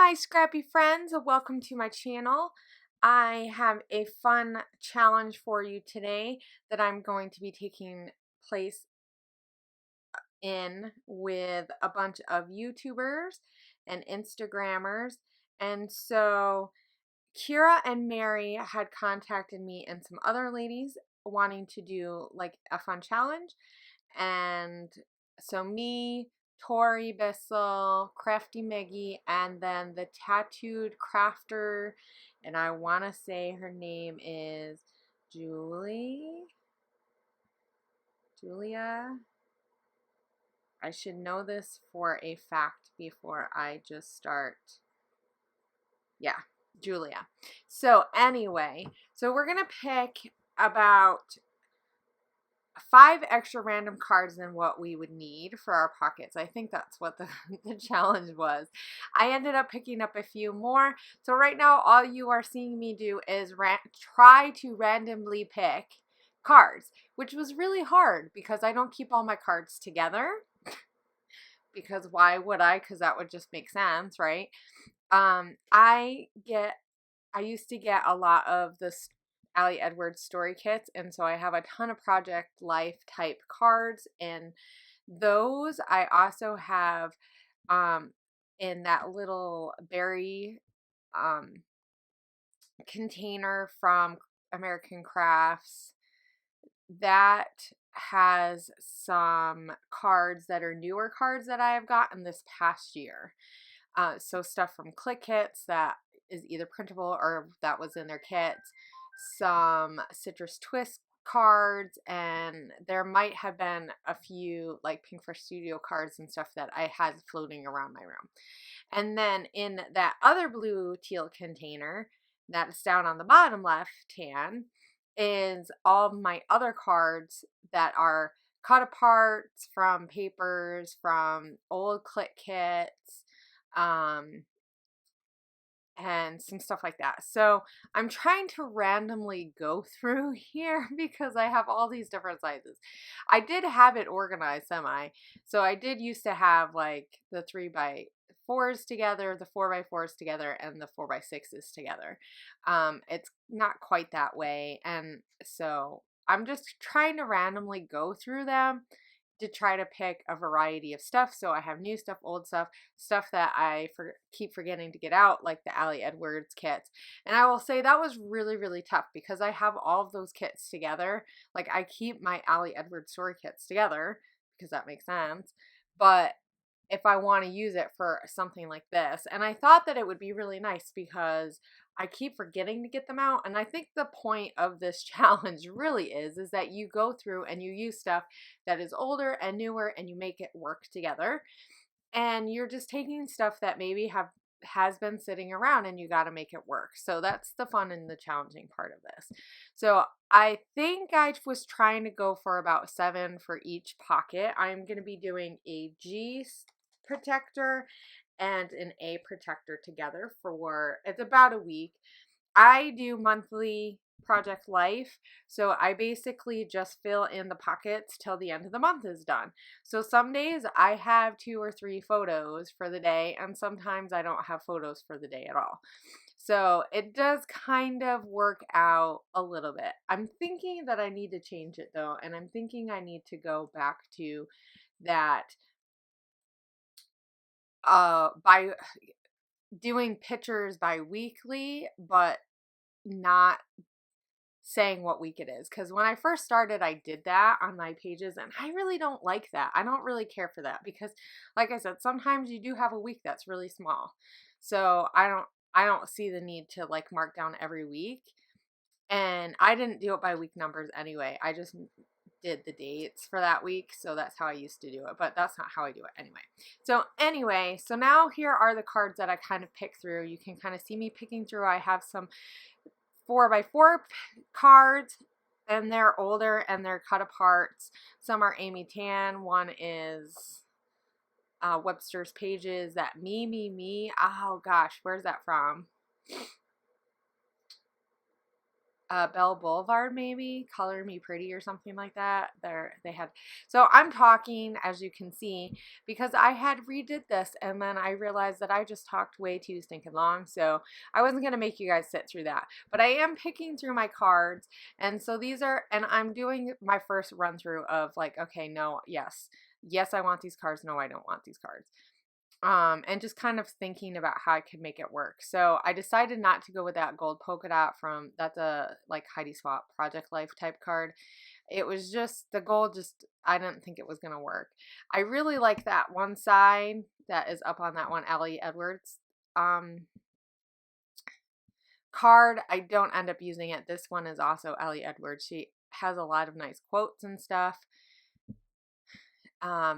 Hi scrappy friends, welcome to my channel. I have a fun challenge for you today that I'm going to be taking place in with a bunch of YouTubers and Instagrammers. And so Kira and Mary had contacted me and some other ladies wanting to do like a fun challenge. And so me, Tori Bissell, Crafty Meggie, and then the tattooed crafter, and I want to say her name is Julia. I should know this for a fact before I just start. Yeah, Julia. So anyway, so we're going to pick about 5 extra random cards than what we would need for our pockets. I think that's what the challenge was. I ended up picking up a few more. So right now all you are seeing me do is try to randomly pick cards, which was really hard because I don't keep all my cards together. Because why would I? Because that would just make sense, right? I used to get a lot of this Ali Edwards story kits, and so I have a ton of Project Life type cards, and those I also have in that little berry container from American Crafts that has some cards that are newer cards that I have gotten this past year. So stuff from Click Kits that is either printable or that was in their kits, some Citrus Twist cards, and there might have been a few like Pinkfish Studio cards and stuff that I had floating around my room. And then in that other blue teal container that's down on the bottom left hand is all my other cards that are cut apart from papers, from old Click Kits, and some stuff like that. So I'm trying to randomly go through here because I have all these different sizes. I did have it organized semi. So I did used to have like the 3x4s together, the 4x4s together, and the 4x6s together. It's not quite that way. And so I'm just trying to randomly go through them to try to pick a variety of stuff. So I have new stuff, old stuff, stuff that I keep forgetting to get out, like the Ali Edwards kits. And I will say that was really, really tough because I have all of those kits together. Like I keep my Ali Edwards story kits together because that makes sense. But if I want to use it for something like this, and I thought that it would be really nice because I keep forgetting to get them out. And I think the point of this challenge really is that you go through and you use stuff that is older and newer and you make it work together. And you're just taking stuff that maybe has been sitting around and you got to make it work. So that's the fun and the challenging part of this. So I think I was trying to go for about 7 for each pocket. I'm going to be doing a G protector and an A protector together for, it's about a week. I do monthly Project Life, so I basically just fill in the pockets till the end of the month is done. So some days I have 2 or 3 photos for the day, and sometimes I don't have photos for the day at all. So it does kind of work out a little bit. I'm thinking that I need to change it though, and I'm thinking I need to go back to that by doing pictures bi-weekly, but not saying what week it is. Because when I first started, I did that on my pages, and I really don't like that. I don't really care for that because, like I said, sometimes you do have a week that's really small. So I don't see the need to like mark down every week. And I didn't do it by week numbers anyway. I just did the dates for that week. So that's how I used to do it. But that's not how I do it anyway. So now here are the cards that I kind of picked through. You can kind of see me picking through. I have some 4x4 cards, and they're older and they're cut apart. Some are Amy Tan. One is Webster's Pages. That me. Oh gosh, where's that from? Bell Boulevard, maybe Color Me Pretty or something like that. They had, so I'm talking, as you can see, because I had redid this and then I realized that I just talked way too stinking long, so I wasn't gonna make you guys sit through that. But I am picking through my cards, and so these are, and I'm doing my first run through of like, okay, no, yes, yes, I want these cards, no, I don't want these cards. And just kind of thinking about how I could make it work. So I decided not to go with that gold polka dot from, that's a like Heidi Swap Project Life type card. It was just, the gold just, I didn't think it was going to work. I really like that one side that is up on that one, Ellie Edwards card. I don't end up using it. This one is also Ellie Edwards. She has a lot of nice quotes and stuff.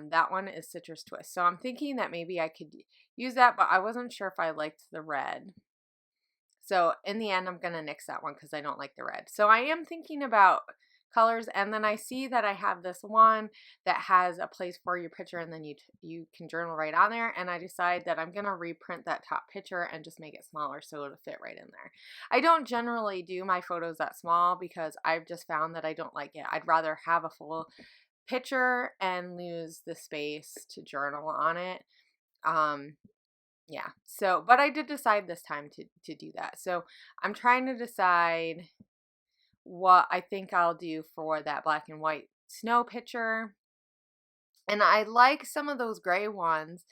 That one is Citrus Twist. So I'm thinking that maybe I could use that, but I wasn't sure if I liked the red. So in the end, I'm going to nix that one because I don't like the red. So I am thinking about colors, and then I see that I have this one that has a place for your picture, and then you can journal right on there, and I decide that I'm going to reprint that top picture and just make it smaller so it'll fit right in there. I don't generally do my photos that small because I've just found that I don't like it. I'd rather have a full picture and lose the space to journal on it. Yeah, so, but I did decide this time to do that. So I'm trying to decide what I think I'll do for that black and white snow picture. And I like some of those gray ones,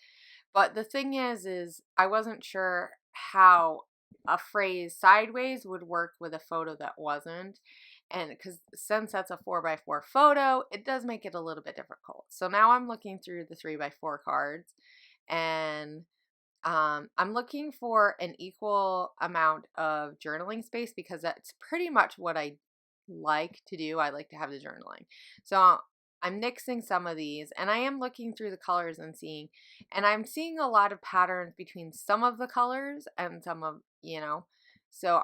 but the thing is I wasn't sure how a phrase sideways would work with a photo that wasn't. And because since that's a 4x4 photo, it does make it a little bit difficult. So now I'm looking through the 3x4 cards, and I'm looking for an equal amount of journaling space because that's pretty much what I like to do. I like to have the journaling. So I'm nixing some of these, and I am looking through the colors and I'm seeing a lot of patterns between some of the colors and some of, so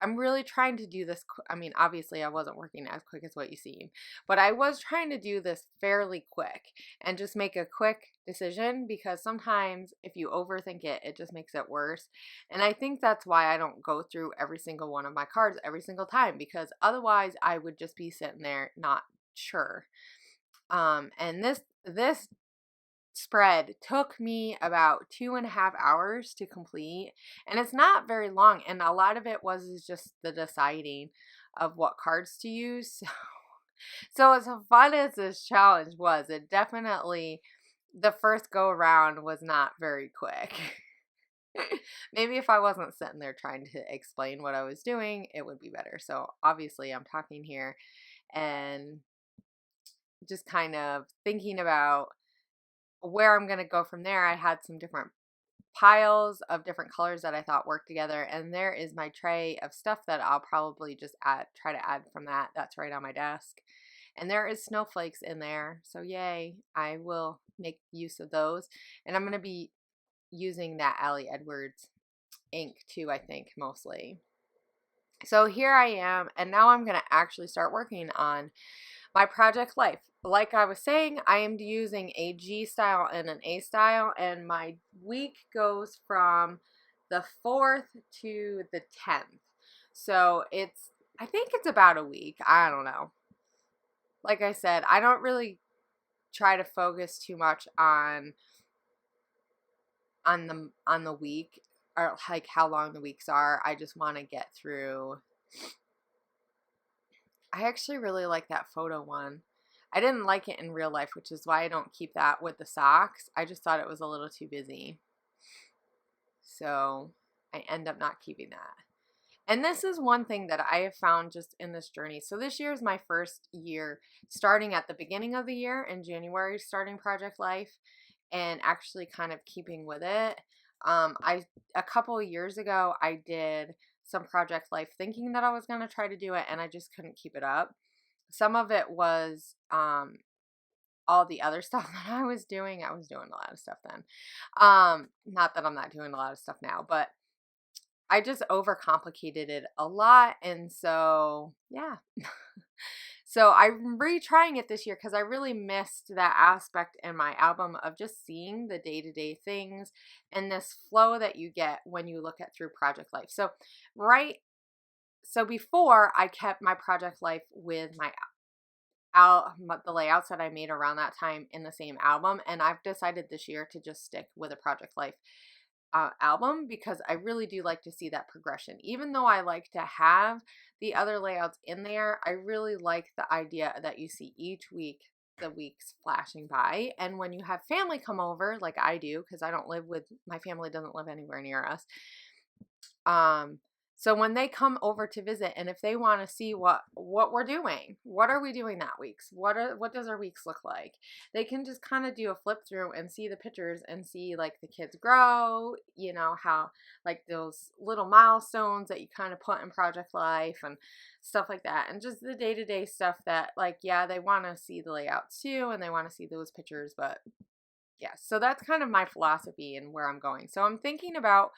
I'm really trying to do this. I mean, obviously I wasn't working as quick as what you see, but I was trying to do this fairly quick and just make a quick decision, because sometimes if you overthink it, it just makes it worse. And I think that's why I don't go through every single one of my cards every single time, because otherwise I would just be sitting there not sure. And this spread took me about 2.5 hours to complete, and it's not very long, and a lot of it was just the deciding of what cards to use. So as fun as this challenge was, it definitely, the first go around was not very quick. Maybe if I wasn't sitting there trying to explain what I was doing, it would be better. So obviously I'm talking here and just kind of thinking about where I'm going to go from there. I had some different piles of different colors that I thought worked together, and there is my tray of stuff that I'll probably just try to add from that. That's right on my desk. And there is snowflakes in there, so yay, I will make use of those. And I'm going to be using that Ellie Edwards ink too, I think, mostly. So here I am, and now I'm going to actually start working on my project life. Like I was saying, I am using a G style and an A style, and my week goes from the 4th to the 10th. So I think it's about a week. I don't know. Like I said, I don't really try to focus too much on the week, or like how long the weeks are. I just want to get through. I actually really like that photo one. I didn't like it in real life, which is why I don't keep that with the socks. I just thought it was a little too busy. So I end up not keeping that. And this is one thing that I have found just in this journey. So this year is my first year starting at the beginning of the year in January, starting Project Life and actually kind of keeping with it. A couple of years ago, I did some Project Life thinking that I was going to try to do it, and I just couldn't keep it up. Some of it was all the other stuff that I was doing. I was doing a lot of stuff then. Not that I'm not doing a lot of stuff now, but I just overcomplicated it a lot. And so, yeah. So I'm retrying it this year because I really missed that aspect in my album of just seeing the day-to-day things and this flow that you get when you look at through Project Life. So So before, I kept my project life with the layouts that I made around that time in the same album, and I've decided this year to just stick with a project life album, because I really do like to see that progression. Even though I like to have the other layouts in there, I really like the idea that you see each week the weeks flashing by. And when you have family come over, like I do, because I don't live with my family, doesn't live anywhere near us. So when they come over to visit, and if they want to see what we're doing, what are we doing that weeks? What does our weeks look like? They can just kind of do a flip through and see the pictures and see like the kids grow, you know, how like those little milestones that you kind of put in project life and stuff like that. And just the day-to-day stuff that, like, yeah, they want to see the layouts too, and they want to see those pictures, but yeah, so that's kind of my philosophy and where I'm going. So I'm thinking about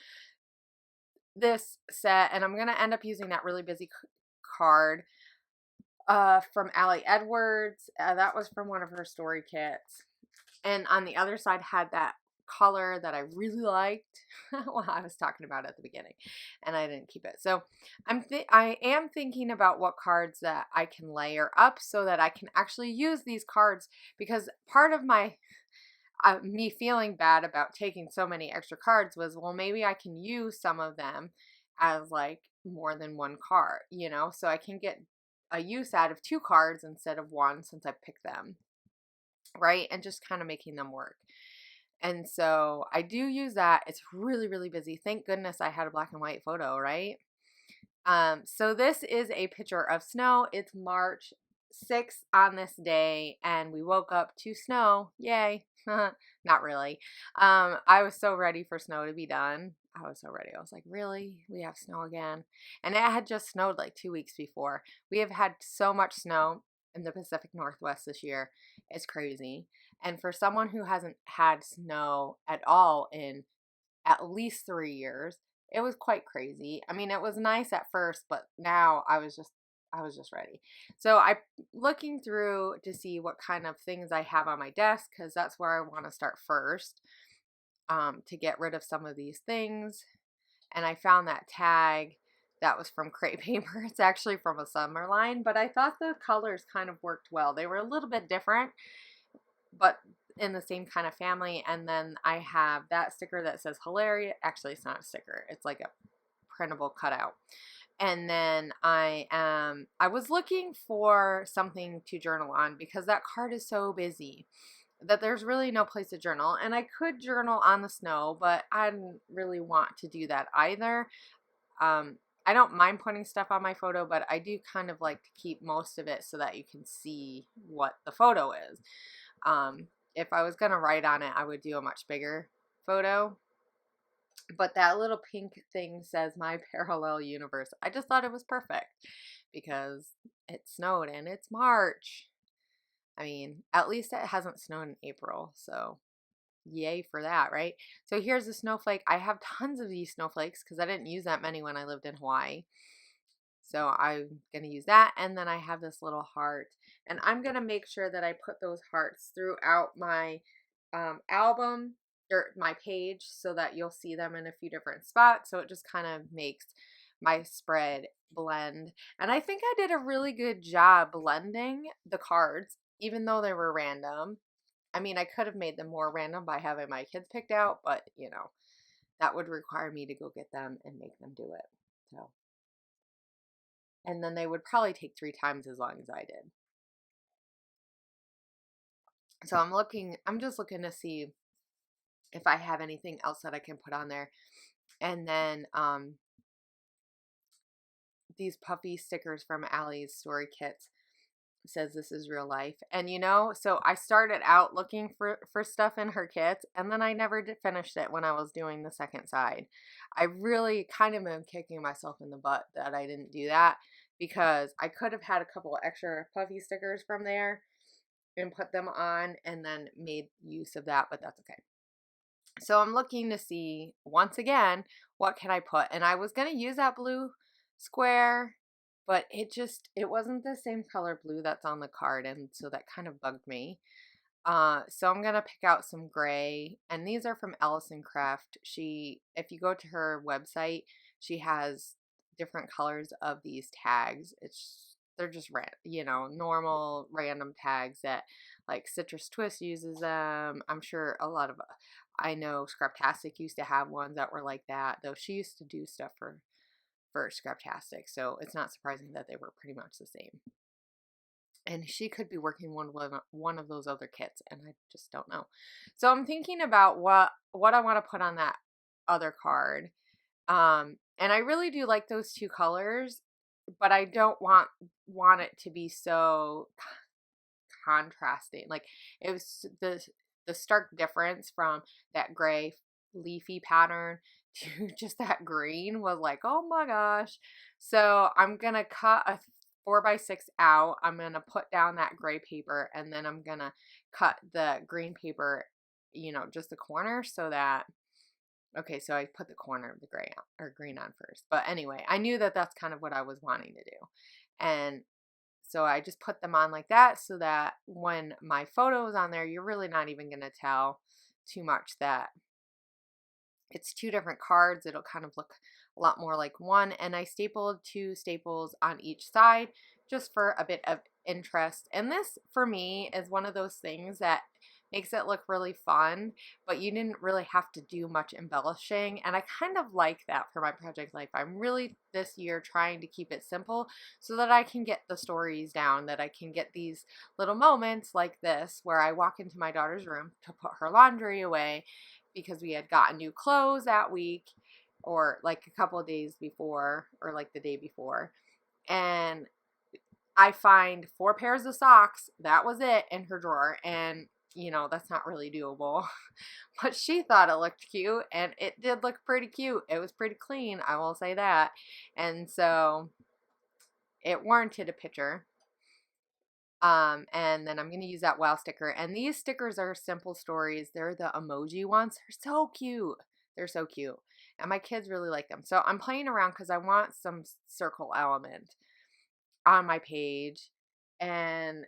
this set, and I'm going to end up using that really busy card from Allie Edwards. That was from one of her story kits. And on the other side had that color that I really liked. Well, I was talking about at the beginning, and I didn't keep it. So I am thinking about what cards that I can layer up so that I can actually use these cards, because part of my me feeling bad about taking so many extra cards was, well, maybe I can use some of them as like more than one card, you know, so I can get a use out of 2 cards instead of 1 since I picked them, right? And just kind of making them work. And so I do use that. It's really, really busy. Thank goodness I had a black and white photo, right? So this is a picture of snow. It's March 6th on this day, and we woke up to snow. Yay. Not really. I was so ready for snow to be done. I was so ready. I was like, really? We have snow again? And it had just snowed like 2 weeks before. We have had so much snow in the Pacific Northwest this year. It's crazy. And for someone who hasn't had snow at all in at least 3 years, it was quite crazy. I mean, it was nice at first, but now I was just ready. So I'm looking through to see what kind of things I have on my desk, because that's where I want to start first, to get rid of some of these things. And I found that tag that was from Crate Paper. It's actually from a summer line, but I thought the colors kind of worked well. They were a little bit different, but in the same kind of family. And then I have that sticker that says hilarious. Actually, it's not a sticker. It's like a printable cutout. And then I was looking for something to journal on, because that card is so busy that there's really no place to journal. And I could journal on the snow, but I didn't really want to do that either. I don't mind putting stuff on my photo, but I do kind of like to keep most of it so that you can see what the photo is. If I was going to write on it, I would do a much bigger photo. But that little pink thing says my parallel universe. I just thought it was perfect because it snowed and it's March. I mean, at least it hasn't snowed in April, so yay for that, right? So here's a snowflake. I have tons of these snowflakes because I didn't use that many when I lived in Hawaii. So I'm going to use that. And then I have this little heart. And I'm going to make sure that I put those hearts throughout my album or my page so that you'll see them in a few different spots. So it just kind of makes my spread blend. And I think I did a really good job blending the cards, even though they were random. I mean, I could have made them more random by having my kids picked out, but you know, that would require me to go get them and make them do it. So, and then they would probably take 3 times as long as I did. So I'm just looking to see if I have anything else that I can put on there. And then these puffy stickers from Allie's story kits says this is real life. And you know, so I started out looking for stuff in her kits, and then I never did finish it when I was doing the second side. I really kind of am kicking myself in the butt that I didn't do that, because I could have had a couple of extra puffy stickers from there and put them on and then made use of that, but that's okay. So I'm looking to see, once again, what can I put? And I was going to use that blue square, but it wasn't the same color blue that's on the card, and so that kind of bugged me. So I'm going to pick out some gray, and these are from Allison Craft. If you go to her website, she has different colors of these tags. They're just normal random tags that like Citrus Twist uses them. I'm sure I know Scraptastic used to have ones that were like that, though she used to do stuff for Scraptastic, so it's not surprising that they were pretty much the same. And she could be working one of those other kits, and I just don't know. So I'm thinking about what I want to put on that other card. And I really do like those two colors, but I don't want it to be so contrasting. Like it was the stark difference from that gray leafy pattern to just that green was like, oh my gosh. So I'm gonna cut a 4x6 out. I'm gonna put down that gray paper, and then I'm gonna cut the green paper, just the corner, so that okay, so I put the corner of the gray on, or green on first. But anyway, I knew that that's kind of what I was wanting to do. And so I just put them on like that, so that when my photo is on there, you're really not even going to tell too much that it's two different cards. It'll kind of look a lot more like one. And I stapled 2 staples on each side just for a bit of interest. And this, for me, is one of those things that makes it look really fun, but you didn't really have to do much embellishing. And I kind of like that for my project life. I'm really this year trying to keep it simple so that I can get the stories down, that I can get these little moments like this where I walk into my daughter's room to put her laundry away because we had gotten new clothes that week, or like a couple of days before, or like the day before. And I find 4 pairs of socks. That was it in her drawer. And that's not really doable. But she thought it looked cute, and it did look pretty cute. It was pretty clean, I will say that. And so it warranted a picture. And then I'm going to use that wow sticker. And these stickers are simple stories. They're the emoji ones. They're so cute. They're so cute. And my kids really like them. So I'm playing around because I want some circle element on my page. And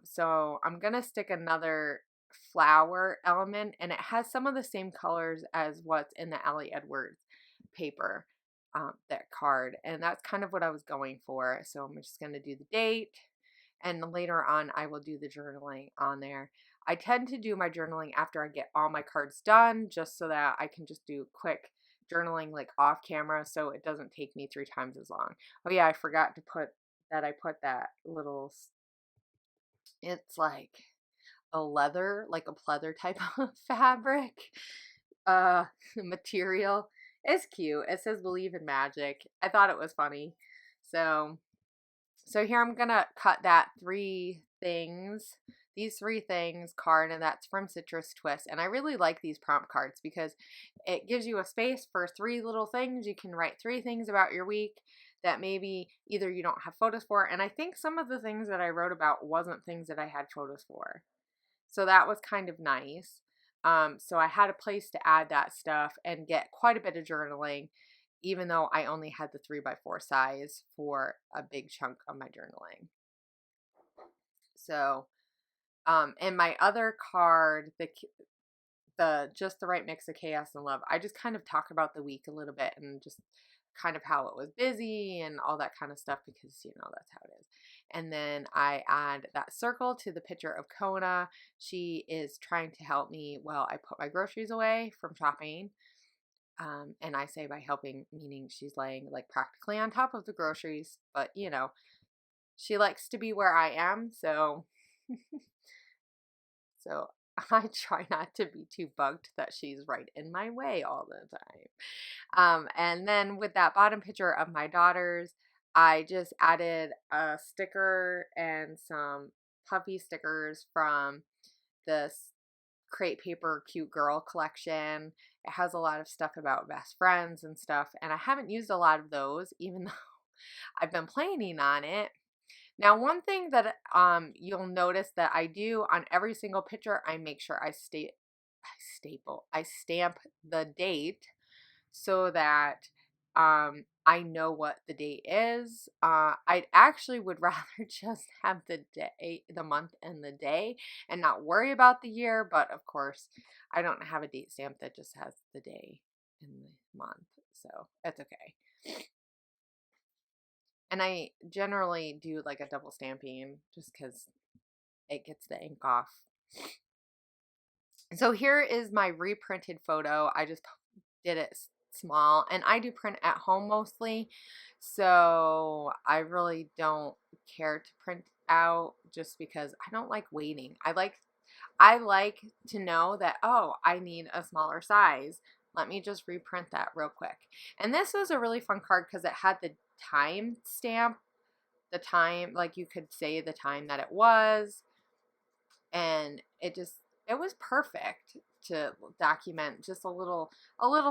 so I'm going to stick another flower element, and it has some of the same colors as what's in the Allie Edwards paper, that card. And that's kind of what I was going for. So I'm just going to do the date. And later on, I will do the journaling on there. I tend to do my journaling after I get all my cards done, just so that I can just do quick journaling like off camera, so it doesn't take me 3 times as long. Oh yeah, I forgot to put that. I put that little, it's like a leather, like a pleather type of fabric, material. It's cute. It says believe in magic. I thought it was funny. So here I'm going to cut that these 3 things card, and that's from Citrus Twist. And I really like these prompt cards because it gives you a space for 3 little things. You can write 3 things about your week that maybe either you don't have photos for. And I think some of the things that I wrote about wasn't things that I had photos for. So that was kind of nice. So I had a place to add that stuff and get quite a bit of journaling, even though I only had the 3x4 size for a big chunk of my journaling. So, and my other card, the Just the Right Mix of Chaos and Love, I just kind of talk about the week a little bit and just kind of how it was busy and all that kind of stuff, because that's how it is. And then I add that circle to the picture of Kona. She is trying to help me while I put my groceries away from shopping. And I say by helping, meaning she's laying like practically on top of the groceries, but she likes to be where I am. So, so I try not to be too bugged that she's right in my way all the time. And then with that bottom picture of my daughters, I just added a sticker and some puffy stickers from this Crate Paper Cute Girl collection. It has a lot of stuff about best friends and stuff, and I haven't used a lot of those, even though I've been planning on it. Now, one thing that you'll notice that I do on every single picture, I make sure I stamp the date so that I know what the date is. I actually would rather just have the day, the month, and the day, and not worry about the year. But of course, I don't have a date stamp that just has the day and the month, so that's okay. And I generally do like a double stamping just because it gets the ink off. So here is my reprinted photo. I just did it small, and I do print at home mostly, so I really don't care to print out just because I don't like waiting. I like to know that, oh, I need a smaller size. Let me just reprint that real quick. And this was a really fun card because it had the time stamp, the time, like you could say the time that it was, and it was perfect to document just a little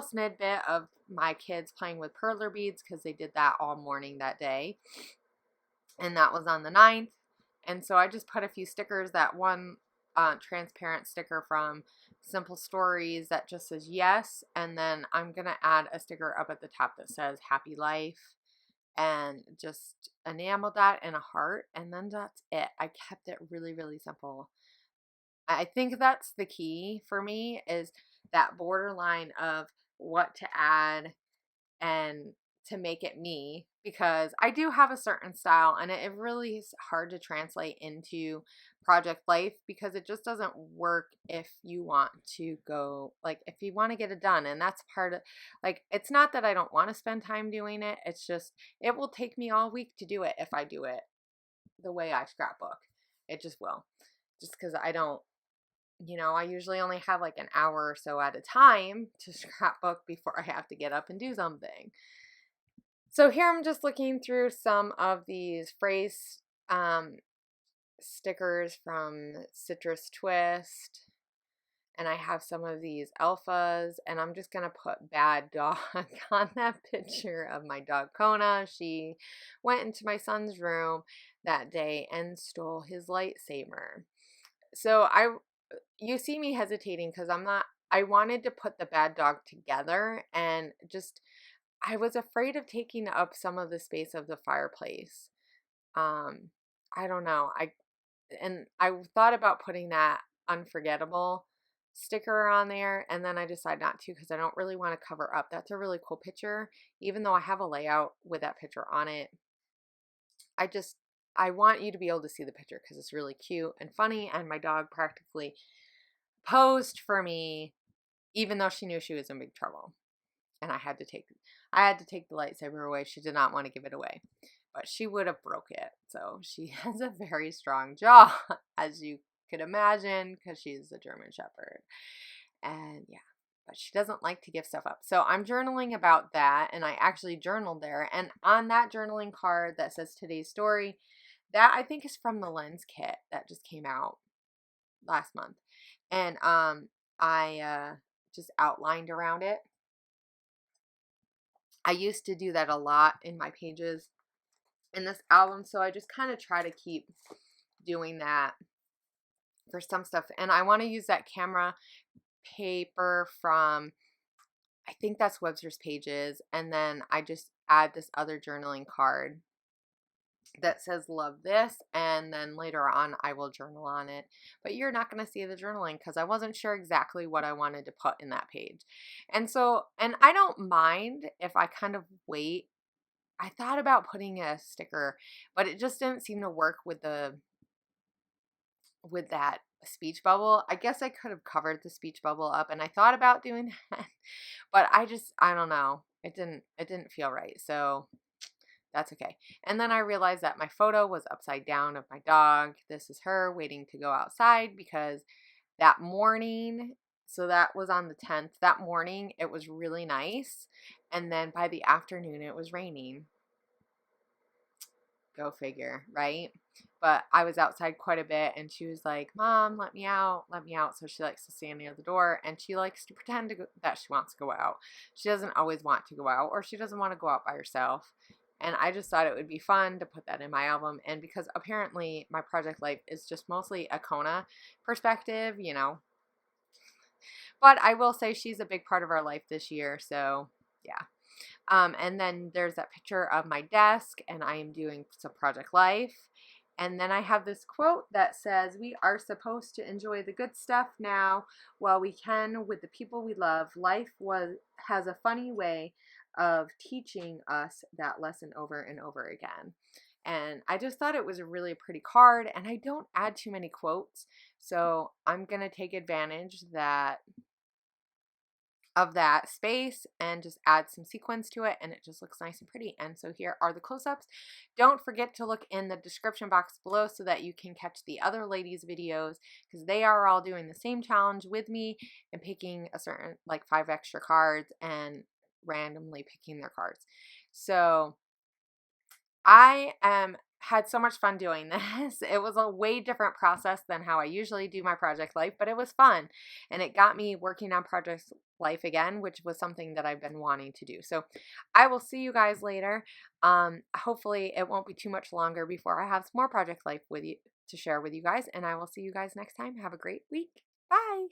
snippet of my kids playing with perler beads because they did that all morning that day, and that was on the 9th. And so I just put a few stickers, that one transparent sticker from Simple Stories that just says yes, and then I'm gonna add a sticker up at the top that says happy life, and just enamel that in a heart, and then that's it. I kept it really, really simple. I think that's the key for me, is that borderline of what to add and to make it me, because I do have a certain style, and it really is hard to translate into project life because it just doesn't work if you want to go, like, if you want to get it done. And that's part of, like, it's not that I don't want to spend time doing it, it's just it will take me all week to do it if I do it the way I scrapbook. It just will, just because I don't, I usually only have like an hour or so at a time to scrapbook before I have to get up and do something. So here I'm just looking through some of these phrase stickers from Citrus Twist. And I have some of these alphas, and I'm just going to put bad dog on that picture of my dog Kona. She went into my son's room that day and stole his lightsaber. So you see me hesitating because I wanted to put the bad dog together, and just, I was afraid of taking up some of the space of the fireplace. I don't know. I thought about putting that unforgettable sticker on there, and then I decided not to because I don't really want to cover up. That's a really cool picture, even though I have a layout with that picture on it. I want you to be able to see the picture because it's really cute and funny, and my dog practically posed for me even though she knew she was in big trouble. And I had to take the lightsaber away. She did not want to give it away, but she would have broke it. So she has a very strong jaw, as you could imagine, because she's a German Shepherd. And yeah, but she doesn't like to give stuff up. So I'm journaling about that, and I actually journaled there. And on that journaling card that says today's story, that I think is from the lens kit that just came out last month. And I just outlined around it. I used to do that a lot in my pages in this album, so I just kind of try to keep doing that for some stuff. And I want to use that camera paper from, I think that's Webster's Pages, and then I just add this other journaling card that says love this, and then later on I will journal on it. But you're not going to see the journaling because I wasn't sure exactly what I wanted to put in that page. And I don't mind if I kind of wait. I thought about putting a sticker, but it just didn't seem to work with that speech bubble. I guess I could have covered the speech bubble up, and I thought about doing that, but I don't know. It didn't feel right. So that's okay. And then I realized that my photo was upside down of my dog. This is her waiting to go outside because that morning, so that was on the 10th, that morning it was really nice. And then by the afternoon it was raining. Go figure, right? But I was outside quite a bit, and she was like, Mom, let me out, let me out. So she likes to stand near the door, and she likes to pretend that she wants to go out. She doesn't always want to go out, or she doesn't want to go out by herself. And I just thought it would be fun to put that in my album. And because apparently my project life is just mostly a Kona perspective, But I will say she's a big part of our life this year, so yeah. And then there's that picture of my desk, and I am doing some project life. And then I have this quote that says, we are supposed to enjoy the good stuff now while we can with the people we love. Life has a funny way of teaching us that lesson over and over again. And I just thought it was a really pretty card, and I don't add too many quotes. So I'm going to take advantage of that space and just add some sequins to it, and it just looks nice and pretty. And so here are the close-ups. Don't forget to look in the description box below so that you can catch the other ladies' videos, because they are all doing the same challenge with me and picking a certain, like 5 extra cards and randomly picking their cards. So I had so much fun doing this. It was a way different process than how I usually do my project life, but it was fun, and it got me working on project life again, which was something that I've been wanting to do. So I will see you guys later. Hopefully it won't be too much longer before I have some more project life with you to share with you guys, and I will see you guys next time. Have a great week. Bye.